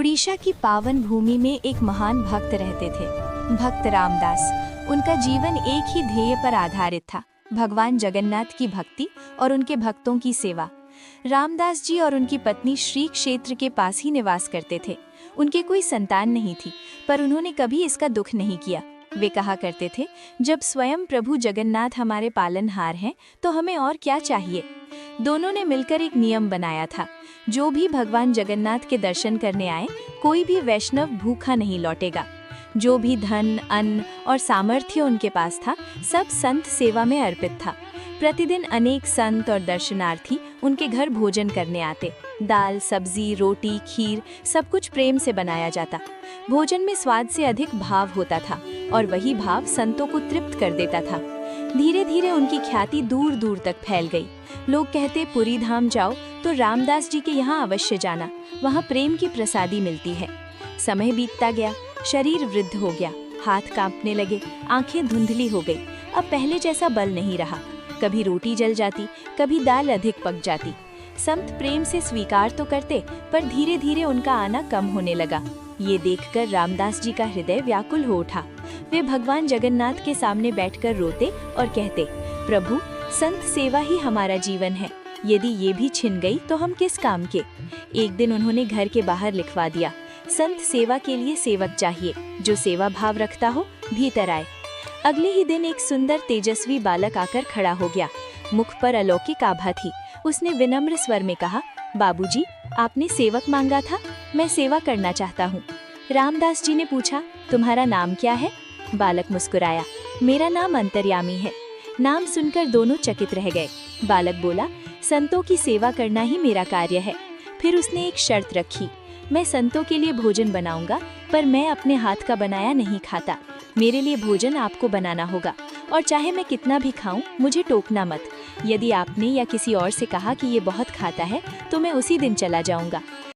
उड़ीसा की पावन भूमि में एक महान भक्त रहते थे, भक्त रामदास। उनका जीवन एक ही ध्येय पर आधारित था, भगवान जगन्नाथ की भक्ति और उनके भक्तों की सेवा। रामदास जी और उनकी पत्नी श्री क्षेत्र के पास ही निवास करते थे। उनके कोई संतान नहीं थी, पर उन्होंने कभी इसका दुख नहीं किया। वे कहा करते थे, जब स्वयं प्रभु जगन्नाथ हमारे पालनहार हैं, तो हमें और क्या चाहिए। दोनों ने मिलकर एक नियम बनाया था, जो भी भगवान जगन्नाथ के दर्शन करने आए, कोई भी वैष्णव भूखा नहीं लौटेगा। जो भी धन, अन्न और सामर्थ्य उनके पास था, सब संत सेवा में अर्पित था। प्रतिदिन अनेक संत और दर्शनार्थी उनके घर भोजन करने आते। दाल, सब्जी, रोटी, खीर सब कुछ प्रेम से बनाया जाता। भोजन में स्वाद से अधिक भाव होता था और वही भाव संतों को तृप्त कर देता था। धीरे धीरे उनकी ख्याति दूर दूर तक फैल गई। लोग कहते, पुरी धाम जाओ तो रामदास जी के यहाँ अवश्य जाना, वहाँ प्रेम की प्रसादी मिलती है। समय बीतता गया, शरीर वृद्ध हो गया, हाथ कांपने लगे, आंखें धुंधली हो गई। अब पहले जैसा बल नहीं रहा। कभी रोटी जल जाती, कभी दाल अधिक पक जाती। संत प्रेम से स्वीकार तो करते, पर धीरे धीरे उनका आना कम होने लगा। ये देखकर रामदास जी का हृदय व्याकुल हो उठा। वे भगवान जगन्नाथ के सामने बैठकर रोते और कहते, प्रभु, संत सेवा ही हमारा जीवन है। यदि ये भी छिन गई तो हम किस काम के। एक दिन उन्होंने घर के बाहर लिखवा दिया, संत सेवा के लिए सेवक चाहिए, जो सेवा भाव रखता हो भीतर आए। अगले ही दिन एक सुंदर तेजस्वी बालक आकर खड़ा हो गया। मुख पर अलौकिक आभा थी। उसने विनम्र स्वर में कहा, बाबूजी, आपने सेवक मांगा था, मैं सेवा करना चाहता हूँ। रामदास जी ने पूछा, तुम्हारा नाम क्या है? बालक मुस्कुराया, मेरा नाम अंतर्यामी है। नाम सुनकर दोनों चकित रह गए। बालक बोला, संतों की सेवा करना ही मेरा कार्य है। फिर उसने एक शर्त रखी, मैं संतों के लिए भोजन बनाऊंगा, पर मैं अपने हाथ का बनाया नहीं खाता। मेरे लिए भोजन आपको बनाना होगा, और चाहे मैं कितना भी खाऊं, मुझे टोकना मत। यदि आपने या किसी और से कहा कि ये बहुत खाता है, तो मैं उसी दिन चला जाऊंगा।